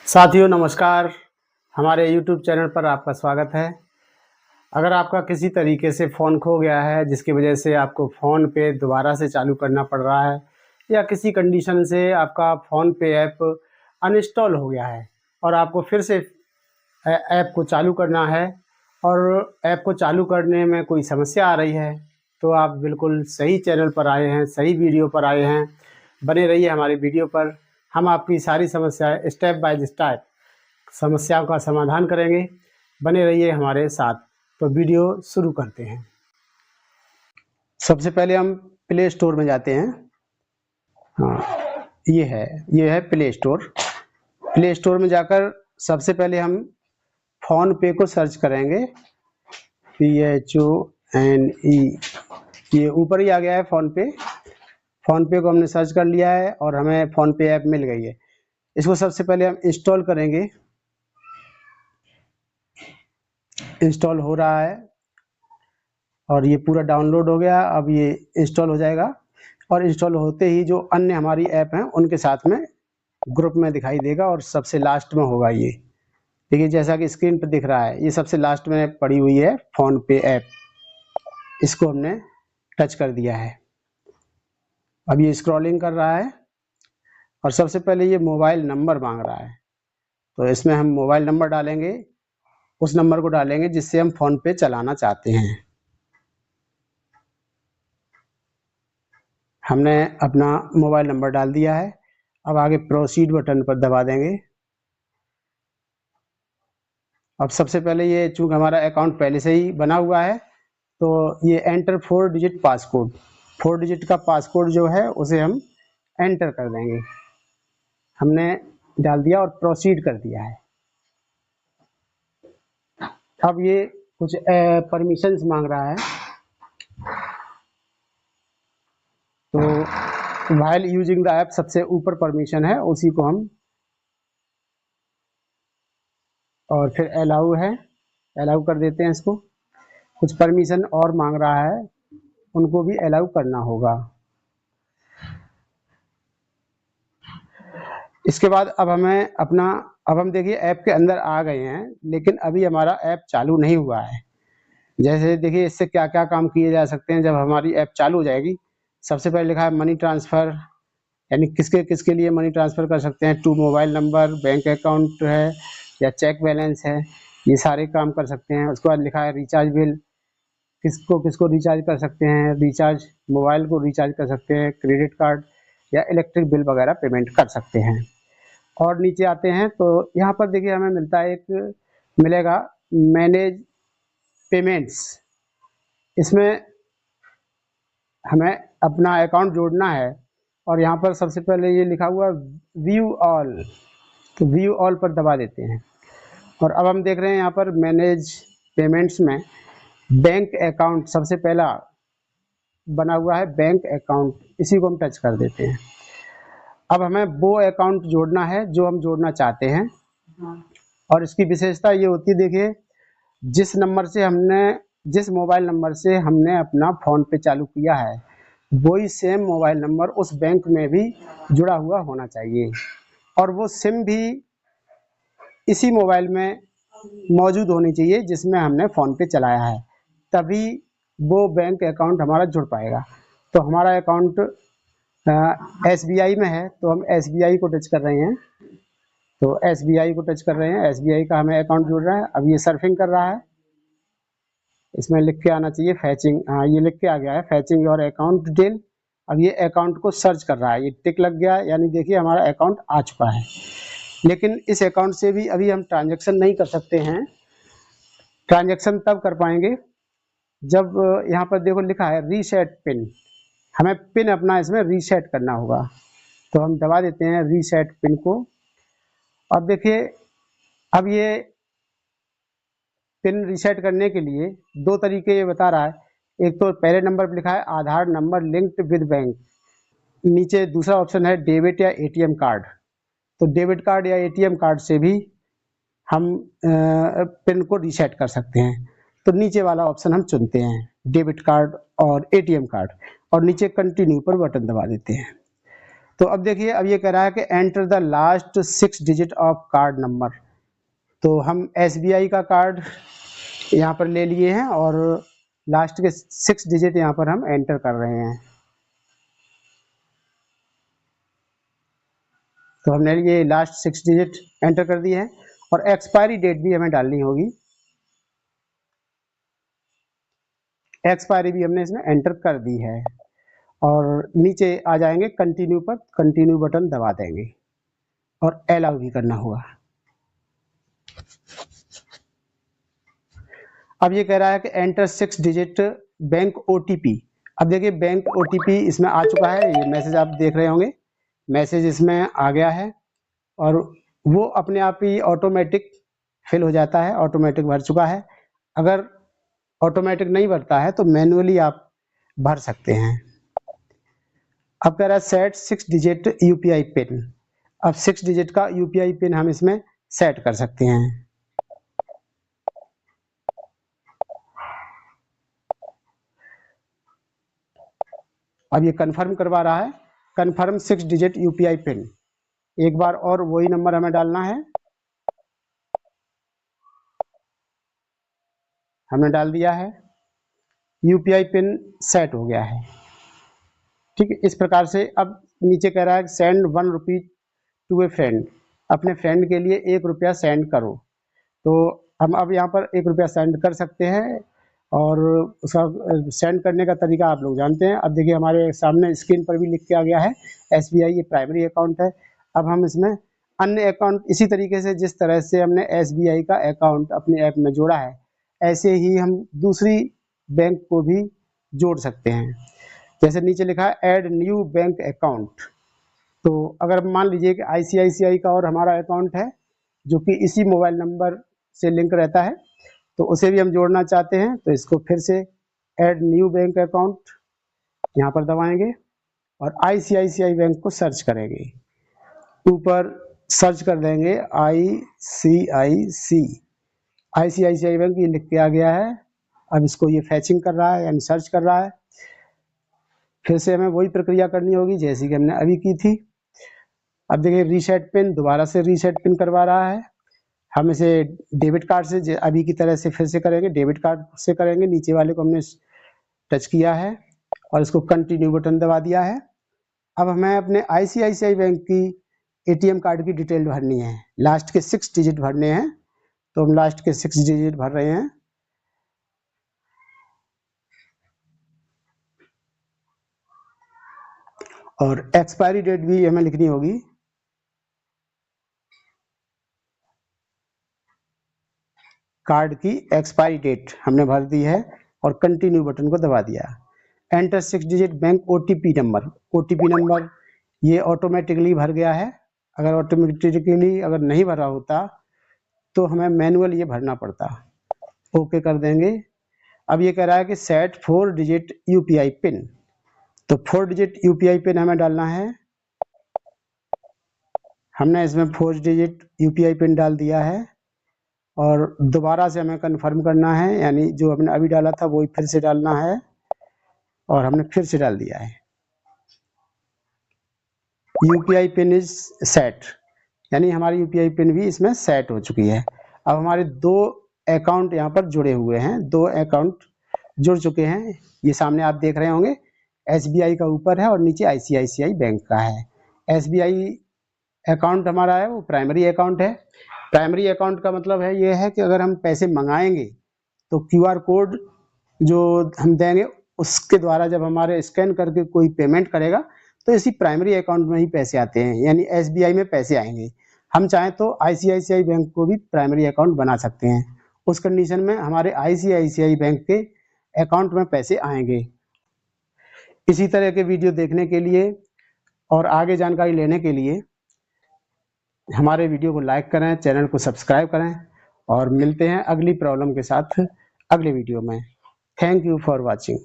साथियों नमस्कार। हमारे YouTube चैनल पर आपका स्वागत है। अगर आपका किसी तरीके से फ़ोन खो गया है जिसकी वजह से आपको फ़ोन पे दोबारा से चालू करना पड़ रहा है या किसी कंडीशन से आपका फ़ोन पे ऐप अनइंस्टॉल हो गया है और आपको फिर से ऐप को चालू करना है और ऐप को चालू करने में कोई समस्या आ रही है, तो आप बिल्कुल सही चैनल पर आए हैं, सही वीडियो पर आए हैं। बने रहिए हमारी वीडियो पर। हम आपकी सारी समस्याएं स्टेप बाय स्टेप समस्याओं का समाधान करेंगे। बने रहिए हमारे साथ। तो वीडियो शुरू करते हैं। सबसे पहले हम प्ले स्टोर में जाते हैं। हाँ, ये है प्ले स्टोर। प्ले स्टोर में जाकर सबसे पहले हम फ़ोन पे को सर्च करेंगे। PHONE, ये ऊपर ही आ गया है फ़ोन पे। फ़ोन पे को हमने सर्च कर लिया है और हमें फ़ोन पे ऐप मिल गई है। इसको सबसे पहले हम इंस्टॉल करेंगे। इंस्टॉल हो रहा है और ये पूरा डाउनलोड हो गया। अब ये इंस्टॉल हो जाएगा और इंस्टॉल होते ही जो अन्य हमारी ऐप हैं उनके साथ में ग्रुप में दिखाई देगा और सबसे लास्ट में होगा ये। देखिए जैसा कि स्क्रीन पर दिख रहा है, ये सबसे लास्ट में पड़ी हुई है फ़ोन पे ऐप। इसको हमने टच कर दिया है। अब ये स्क्रॉलिंग कर रहा है और सबसे पहले ये मोबाइल नंबर मांग रहा है, तो इसमें हम मोबाइल नंबर डालेंगे। उस नंबर को डालेंगे जिससे हम फ़ोन पे चलाना चाहते हैं। हमने अपना मोबाइल नंबर डाल दिया है। अब आगे प्रोसीड बटन पर दबा देंगे। अब सबसे पहले ये चूंकि हमारा अकाउंट पहले से ही बना हुआ है तो ये एंटर 4 डिजिट पासकोड, 4 डिजिट का पासकोड जो है उसे हम एंटर कर देंगे। हमने डाल दिया और प्रोसीड कर दिया है। अब ये कुछ परमिशंस मांग रहा है, तो व्हाइल यूजिंग द ऐप सबसे ऊपर परमिशन है, उसी को हम, और फिर अलाउ है, अलाउ कर देते हैं इसको। कुछ परमिशन और मांग रहा है, उनको भी अलाउ करना होगा। इसके बाद अब हम देखिए ऐप के अंदर आ गए हैं, लेकिन अभी हमारा ऐप चालू नहीं हुआ है। जैसे देखिए इससे क्या क्या काम किए जा सकते हैं जब हमारी ऐप चालू हो जाएगी। सबसे पहले लिखा है मनी ट्रांसफ़र, यानी किसके किसके लिए मनी ट्रांसफ़र कर सकते हैं। To mobile number, bank account है या चेक बैलेंस है, ये सारे काम कर सकते हैं। उसके बाद लिखा है रिचार्ज बिल, किसको किसको रिचार्ज कर सकते हैं। रिचार्ज मोबाइल को रिचार्ज कर सकते हैं, क्रेडिट कार्ड या इलेक्ट्रिक बिल वगैरह पेमेंट कर सकते हैं। और नीचे आते हैं तो यहाँ पर देखिए हमें मिलता है, एक मिलेगा मैनेज पेमेंट्स। इसमें हमें अपना अकाउंट जोड़ना है और यहाँ पर सबसे पहले ये लिखा हुआ व्यू ऑल, तो व्यू ऑल पर दबा देते हैं। और अब हम देख रहे हैं यहाँ पर मैनेज पेमेंट्स में बैंक अकाउंट सबसे पहला बना हुआ है, बैंक अकाउंट, इसी को हम टच कर देते हैं। अब हमें वो अकाउंट जोड़ना है जो हम जोड़ना चाहते हैं और इसकी विशेषता ये होती है, देखिए जिस मोबाइल नंबर से हमने अपना फ़ोन पे चालू किया है वही सेम मोबाइल नंबर उस बैंक में भी जुड़ा हुआ होना चाहिए और वो सिम भी इसी मोबाइल में मौजूद होनी चाहिए जिसमें हमने फ़ोन पे चलाया है, तभी वो बैंक अकाउंट हमारा जुड़ पाएगा। तो हमारा अकाउंट SBI में है तो हम SBI को टच कर रहे हैं, तो SBI को टच कर रहे हैं। SBI का हमें अकाउंट जुड़ रहा है। अब ये सर्फिंग कर रहा है, इसमें लिख के आना चाहिए फैचिंग, हाँ ये लिख के आ गया है फैचिंग योर अकाउंट डिटेल। अब ये अकाउंट को सर्च कर रहा है, ये टिक लग गया, यानी देखिए हमारा अकाउंट आ चुका है। लेकिन इस अकाउंट से भी अभी हम ट्रांजैक्शन नहीं कर सकते हैं। ट्रांजैक्शन तब कर पाएंगे जब यहाँ पर देखो लिखा है रीसेट पिन, हमें पिन अपना इसमें रीसेट करना होगा, तो हम दबा देते हैं रीसेट पिन को। अब देखिए अब ये पिन रीसेट करने के लिए दो तरीके ये बता रहा है। एक तो पहले नंबर पर लिखा है आधार नंबर लिंक्ड विद बैंक, नीचे दूसरा ऑप्शन है डेबिट या ATM कार्ड। तो डेबिट कार्ड या ATM कार्ड से भी हम पिन को रीसेट कर सकते हैं। तो नीचे वाला ऑप्शन हम चुनते हैं, डेबिट कार्ड और ATM कार्ड, और नीचे कंटिन्यू पर बटन दबा देते हैं। तो अब देखिए, अब ये कह रहा है कि enter the last 6 digit of card number. तो हम SBI का कार्ड यहाँ पर ले लिए हैं और लास्ट के 6 डिजिट यहाँ पर हम एंटर कर रहे हैं। तो हमने ये लास्ट 6 डिजिट एंटर कर दिए हैं और एक्सपायरी डेट भी हमें डालनी होगी। एक्सपायरी भी हमने इसमें एंटर कर दी है और नीचे आ जाएंगे कंटिन्यू पर, कंटिन्यू बटन दबा देंगे और अलाउ भी करना होगा। अब ये कह रहा है कि एंटर 6 डिजिट बैंक OTP। अब देखिए बैंक OTP इसमें आ चुका है, ये मैसेज आप देख रहे होंगे, मैसेज इसमें आ गया है और वो अपने आप ही ऑटोमेटिक फिल हो जाता है, ऑटोमेटिक भर चुका है। अगर ऑटोमेटिक नहीं भरता है तो मैन्युअली आप भर सकते हैं। अब कह रहा है सेट 6 डिजिट UPI पिन। अब 6 डिजिट का UPI पिन हम इसमें सेट कर सकते हैं। अब ये कंफर्म करवा रहा है, कंफर्म 6 डिजिट UPI पिन। एक बार और वही नंबर हमें डालना है, हमने डाल दिया है, UPI पिन सेट हो गया है। ठीक है, इस प्रकार से अब नीचे कह रहा है send 1 rupee to a friend, अपने फ्रेंड के लिए 1 रुपया सेंड करो। तो हम अब यहाँ पर 1 रुपया सेंड कर सकते हैं और उसका सेंड करने का तरीका आप लोग जानते हैं। अब देखिए हमारे सामने स्क्रीन पर भी लिख के आ गया है SBI, ये प्राइमरी अकाउंट है। अब हम इसमें अन्य अकाउंट इसी तरीके से, जिस तरह से हमने SBI का अकाउंट अपने ऐप में जोड़ा है, ऐसे ही हम दूसरी बैंक को भी जोड़ सकते हैं। जैसे नीचे लिखा है ऐड न्यू बैंक अकाउंट। तो अगर मान लीजिए कि ICICI का और हमारा अकाउंट है जो कि इसी मोबाइल नंबर से लिंक रहता है, तो उसे भी हम जोड़ना चाहते हैं, तो इसको फिर से ऐड न्यू बैंक अकाउंट यहाँ पर दबाएंगे और ICICI बैंक को सर्च करेंगे। ऊपर सर्च कर देंगे ICICI बैंक, ये लिख के आ गया है। अब इसको ये फैचिंग कर रहा है यानी सर्च कर रहा है। फिर से हमें वही प्रक्रिया करनी होगी जैसी कि हमने अभी की थी। अब देखिए रीसेट पिन, दोबारा से रीसेट पिन करवा रहा है। हम इसे डेबिट कार्ड से अभी की तरह से फिर से करेंगे, डेबिट कार्ड से करेंगे। नीचे वाले को हमने टच किया है और इसको कंटिन्यू बटन दबा दिया है। अब हमें अपने ICICI बैंक की ATM कार्ड की डिटेल भरनी है, लास्ट के 6 डिजिट भरने हैं। तो हम लास्ट के 6 डिजिट भर रहे हैं और एक्सपायरी डेट भी हमें लिखनी होगी। कार्ड की एक्सपायरी डेट हमने भर दी है और कंटिन्यू बटन को दबा दिया। Enter 6 digit bank OTP number. OTP number ये ऑटोमेटिकली भर गया है। अगर ऑटोमेटिकली अगर नहीं भरा होता तो हमें मैनुअल ये भरना पड़ता। ओके कर देंगे। अब ये कह रहा है कि सेट 4 डिजिट UPI पिन। तो 4 डिजिट UPI पिन हमें डालना है। हमने इसमें 4 डिजिट UPI पिन डाल दिया है और दोबारा से हमें कंफर्म करना है, यानी जो हमने अभी डाला था वही फिर से डालना है और हमने फिर से डाल दिया है। UPI पिन इज सेट, यानी हमारी UPI पिन भी इसमें सेट हो चुकी है। अब हमारे 2 अकाउंट यहाँ पर जुड़े हुए हैं, 2 अकाउंट जुड़ चुके हैं। ये सामने आप देख रहे होंगे, SBI का ऊपर है और नीचे ICICI बैंक का है। SBI अकाउंट हमारा है वो प्राइमरी अकाउंट है। प्राइमरी अकाउंट का मतलब है ये है कि अगर हम पैसे मंगाएंगे तो QR कोड जो हम देंगे उसके द्वारा जब हमारे स्कैन करके कोई पेमेंट करेगा तो इसी प्राइमरी अकाउंट में ही पैसे आते हैं, यानी SBI में पैसे आएंगे। हम चाहें तो ICICI बैंक को भी प्राइमरी अकाउंट बना सकते हैं, उस कंडीशन में हमारे ICICI बैंक के अकाउंट में पैसे आएंगे। इसी तरह के वीडियो देखने के लिए और आगे जानकारी लेने के लिए हमारे वीडियो को लाइक करें, चैनल को सब्सक्राइब करें और मिलते हैं अगली प्रॉब्लम के साथ अगले वीडियो में। Thank you for watching.